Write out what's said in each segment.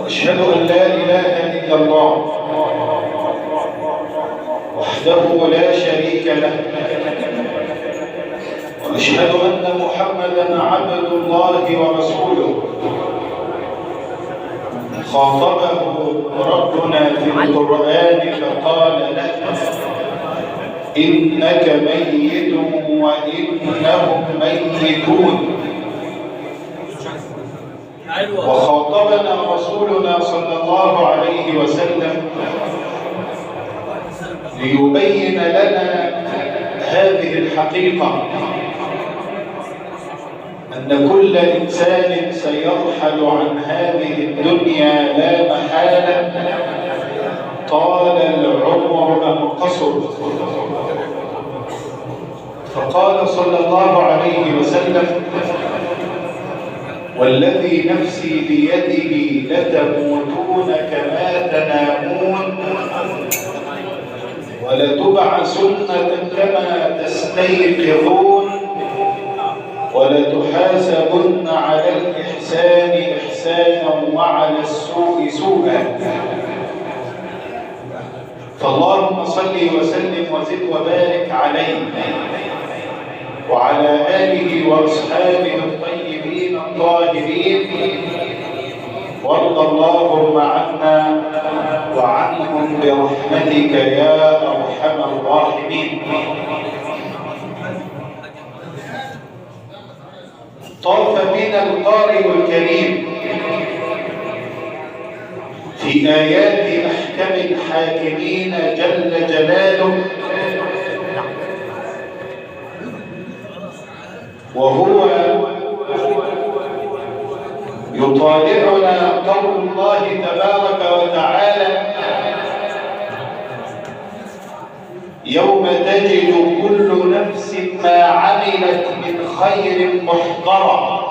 وأشهد أن لا إله إلا الله وحده لا شريك له، وأشهد أن محمدًا عبد الله ورسوله. خاطبه ربنا في القرآن فقال له: إنك ميت وإنهم ميتون. وخاطبنا رسولنا صلى الله عليه وسلم ليبين لنا هذه الحقيقة، أن كل إنسان سيرحل عن هذه الدنيا لا محالة، طال العمر أم قصر. فقال صلى الله عليه وسلم: والذي نفسي بيده لتموتون كما تنامون ولتبعثن كما تستيقظون ولتحاسبن على الإحسان إحسانا وعلى السوء سوءا. فاللهم صل وسلم وزد وبارك عليه وعلى آله وأصحابه الطيبين الطاهرين، وارض اللهم عنا وعنهم برحمتك يا أرحم الراحمين. طاف بنا القارئ الكريم في آيات أحكم الحاكمين جل جلاله، وهو يطالعنا قول الله تبارك وتعالى: يوم تجد كل نفس ما عملت من خير محضرا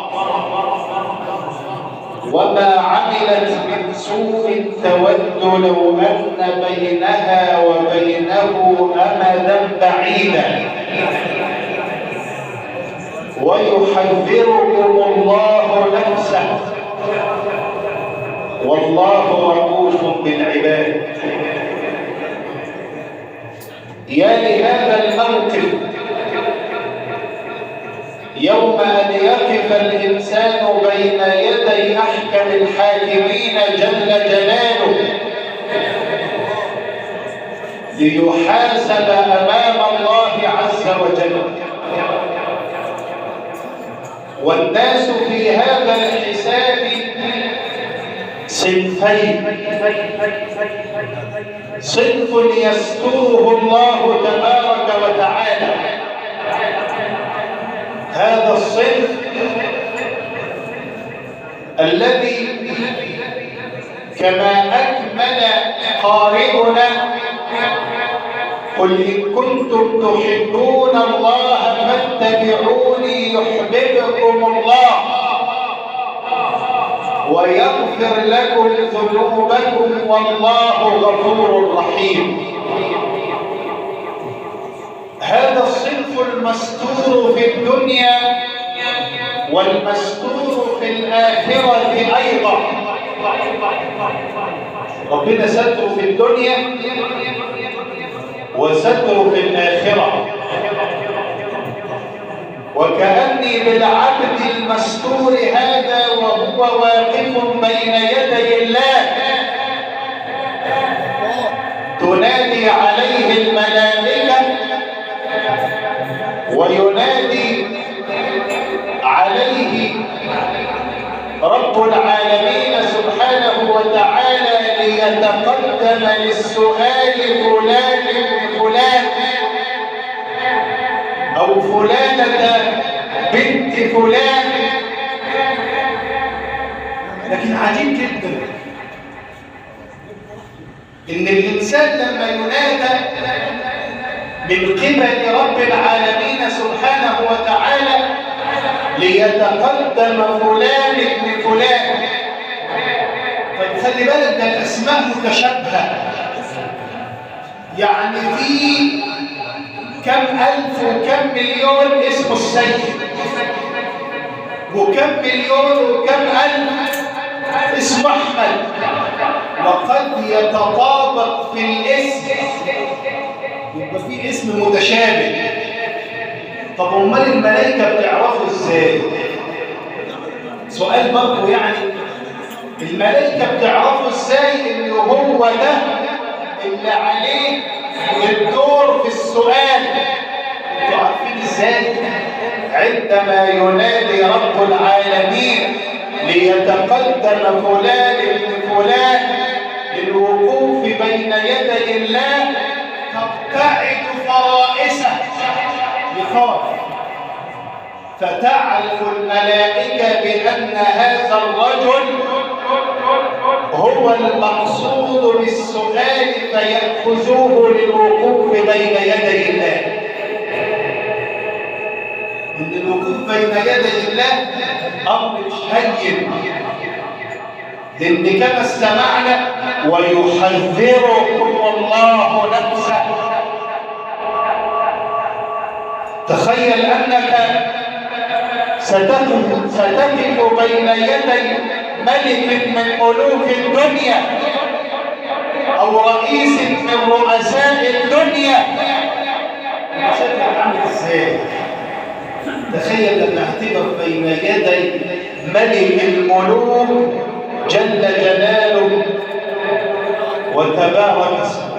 وما عملت من سوء تود لو أن بينها وبينه أمدا بعيدا ويحذركم الله نفسه والله رؤوف بالعباد. يا لهذا الموقف يوم أن يقف الإنسان بين يدي أحكم الحاكمين جل جلاله ليحاسب أمام الله عز وجل. والناس في هذا الحساب صنفين: صنف يستره الله تبارك وتعالى، هذا الصنف الذي كما أكمل قارئنا: قل إن كنتم تحبون الله فاتبعوني يحببكم الله ويغفر لكم ذنوبكم والله غفور رحيم. هذا الصنف المستور في الدنيا والمستور في الآخرة أيضا. ربنا ستر في الدنيا وستر في الآخرة، وكأني بالعبد المستور هذا وهو واقف بين يدي الله تنادي عليه الملائكة وينادي عليه رب العالمين سبحانه وتعالى ليتقدم للسؤال فلان فلان أو فلانة بنت فلان. لكن عجيب جدا إن الإنسان لما ينادى من قبل رب العالمين سبحانه وتعالى ليتقدم فلان ابن فلان، فخلي بالك ده الأسماء متشابهة، يعني في كم ألف وكم مليون اسمه السيد، وكم مليون وكم ألف اسمه أحمد، وقد يتطابق في الاسم، يبقى في اسم متشابه. طب امال الملائكه بتعرفوا ازاي؟ سؤال برضه يعني، الملائكه بتعرفوا ازاي ان هو ده اللي عليه الدور في السؤال؟ انتوا عارفين ازاي؟ عندما ينادي رب العالمين ليتقدم فلان ابن فلان للوقوف بين يدي الله تبتعد فرائسه يخاف، فتعرف الملائكة بأن هذا الرجل هو المقصود بالسؤال فيأخذوه للوقوف بين يدي الله. إن الوقوف بين يدي الله أمر مش هين، لأن كما استمعنا ويحذركم الله نفسه. تخيل أنك ستقف بين يدي ملك من ملوك الدنيا أو رئيس من رؤساء الدنيا. شكلك عامل ازاي؟ تخيل لما هتقف بين يدي ملك الملوك جل جلاله وتبارك اسمه.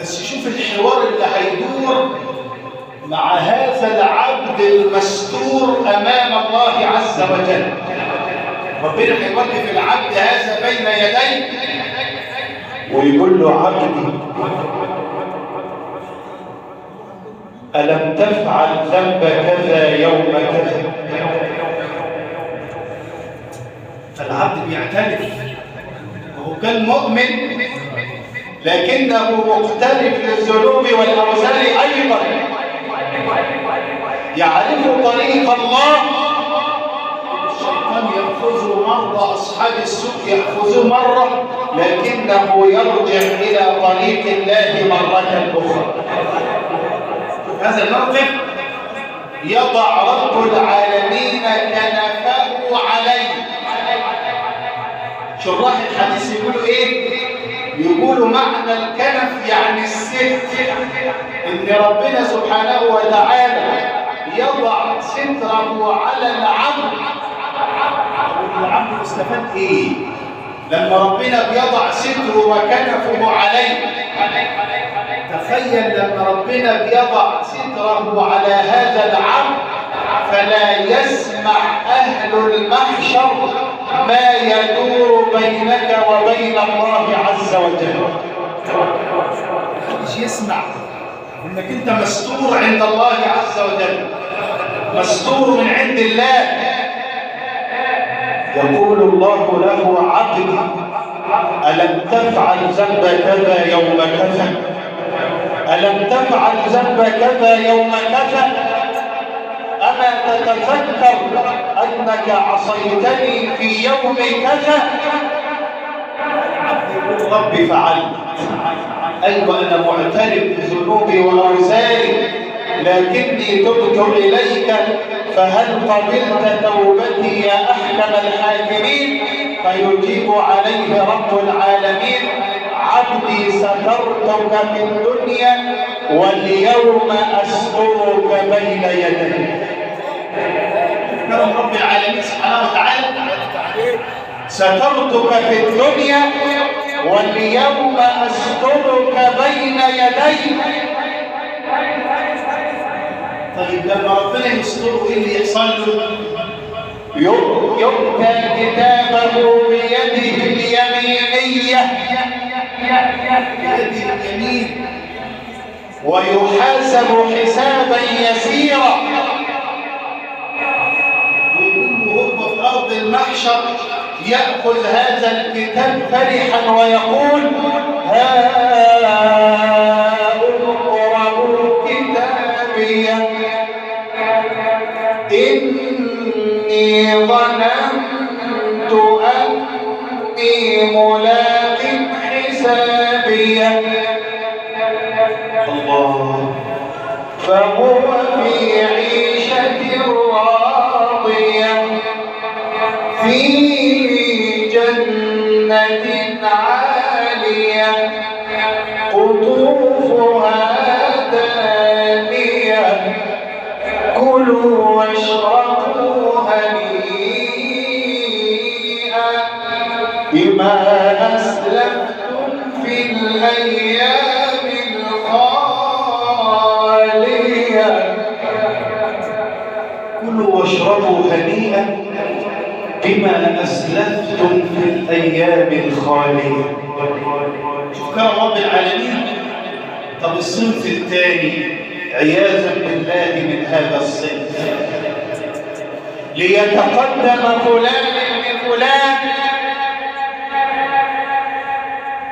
بس شوف الحوار اللي هيدور مع هذا العبد المستور امام الله عز وجل. ربنا هيوقف العبد هذا بين يديه ويقول له: عبدي ألم تفعل ذنب كذا يوم كذا؟ فالعبد بيعترف، وهو كان مؤمن لكنه مختلف للذنوب والأوزار أيضا، يعرف طريق الله. الشيطان يأخذه مرة، أصحاب السوء يأخذوه مرة، لكنه يرجع إلى طريق الله مرة أخرى. هذا الموقف يضع رب العالمين كنفه عليه. شراح الحديث يقولوا ايه؟ يقولوا معنى الكنف يعني الستر، ان ربنا سبحانه وتعالى يضع ستره على العبد. العبد استفاد ايه لما ربنا بيضع ستره وكنفه عليه؟ تخيل لما ربنا بيضع ستره على هذا العبد فلا يسمع أهل المحشر ما يدور بينك وبين الله عز وجل. مش يسمع انك انت مستور عند الله عز وجل، مستور من عند الله. يقول الله له: عبدي ألم تفعل ذنب كذا يوم كذا؟ ألم تفعل ذنب كذا يوم كذا؟ أما تتذكر أنك عصيتني في يوم كذا؟ العبد يقول: ربي فعلت، أيوة أنا معترف بذنوبي وأوزاري، لكني تبت إليك، فهل قبلت توبتي يا أحكم الحاكمين؟ فيجيب عليه رب العالمين: عبدي سترتك في الدنيا واليوم أسترك بين يديك. كرم رب العالمين سبحانه وتعالى: سترتك في الدنيا واليوم أسترك بين يديك. طيب لما ربنا يستره ايه اللي يحصل له؟ يؤتى كتابه بيده اليمينية، بيده اليمين، ويحاسب حسابا يسيرا. ويقوم هو في أرض المحشر يأخذ هذا الكتاب فرحا ويقول: اقرءوا كتابي إني ظننت أني ملاق حسابي. الله. فهو في عيشة راضية في جنة جنة عالية قطوفها دانية كلوا واشربوا هنيئا بما أسلفتم في الأيام الخالية. كلوا واشربوا هنيئا بما أسلفتم في الأيام الخالية. شوف كرم رب العالمين. طب الصنف الثاني عياذا بالله من هذا الصنف، ليتقدم فلان بفلان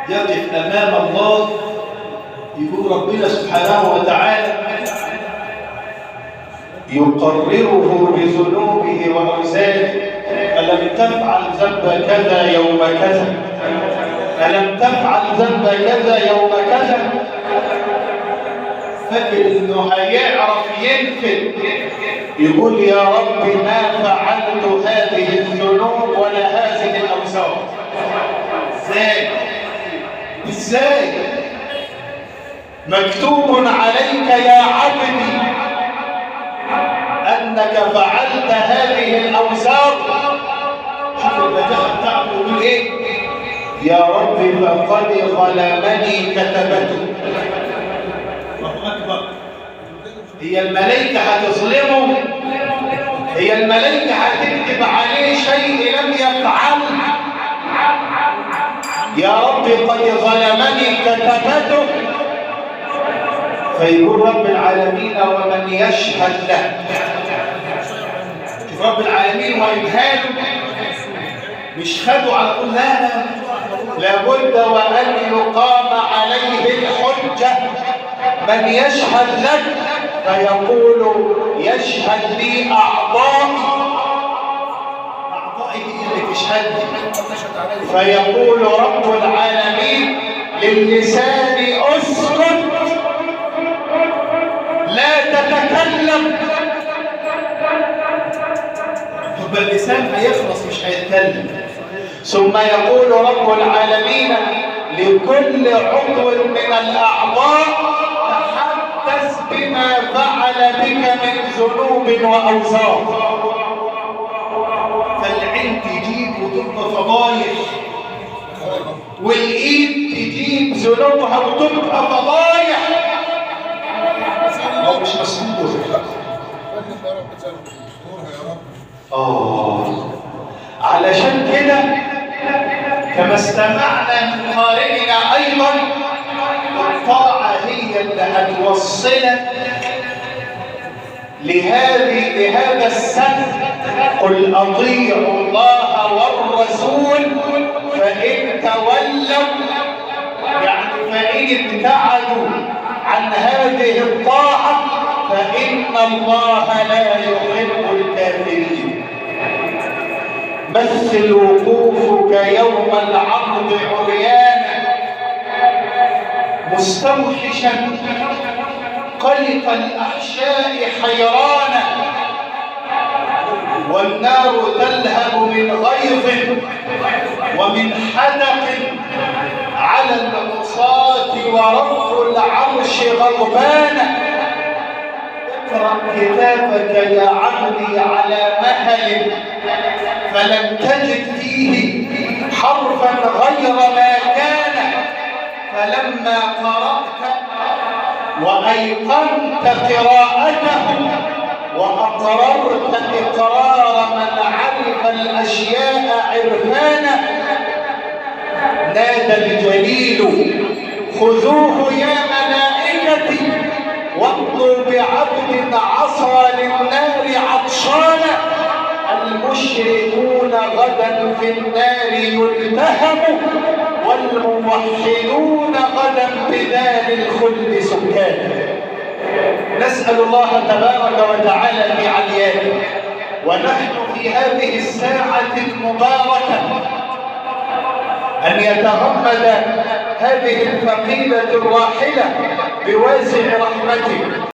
يقف أمام الله يقول ربنا سبحانه وتعالى يقرره بذنوبه وأوزاره: ألم تفعل ذنب كذا يوم كذا؟ ألم تفعل ذنب كذا يوم كذا؟ فاكر إنه هيعرف ينفذ يقول يا رب ما فعلت هذه الذنوب ولا هذه الأوزار. إزاي؟ مكتوب عليك يا عبدي أنك فعلت هذه الأوزار. شوف البجاء بتاعته يقول إيه؟ يا رب فقد ظلمني كتبته. الله أكبر. هي الملائكة هتظلمه؟ هي الملائكة هتكتب عليه شيء لم يفعله؟ يا رب قد ظلمني كتبته. فيقول رب العالمين ومن يشهد له. شوف رب العالمين وإمهاله مش خدوا على طول، لا لابد وأن يقام عليه الحجة. من يشهد لك فيقول يشهد لي أعضائي اللي تشهد لي. فيقول رب العالمين للسان اسكت لا تتكلم. طب اللسان هيخلص مش هيتكلم. ثم يقول رب العالمين لكل عضو من الأعضاء تحدث بما فعل بك من ذنوب وأوزار. فالعين تجيب وتبقى فضايح، والإيد تجيب ذنوبها وتبقى فضايح. هو مش مسؤول. علشان كده كما استمعنا من قارئنا أيضا الطاعة هي اللي هتوصلك لهذا السنة. قل أطيعوا الله والرسول فإن تولوا، يعني فإن ابتعدوا عن هذه الطاعة فإن الله لا يحب الكافرين. مثل وقوفك يوم العرض عريانا مستوحشا قلق الأحشاء حيرانا، والنار تلهب من غيظ ومن حدق على العصاة ورب العرش غضبانا. اقرأ كتابك يا عبدي على مهل فلم تجد فيه حرفا غير ما كان، فلما قرأت وأيقنت قراءته وأقررت إقرار من عرف الأشياء عرفانا نادى الجليل خذوه يا ملائكتي وامضوا بعبد عصى للنار عطشانا. المشركون غدا في النار يلتهموا والموحدون غدا بدار الخلد سكانا. نسأل الله تبارك وتعالى في عليانه ونحن في هذه الساعة المباركة أن يتغمد هذه الفقيدة الراحلة بواسع رحمته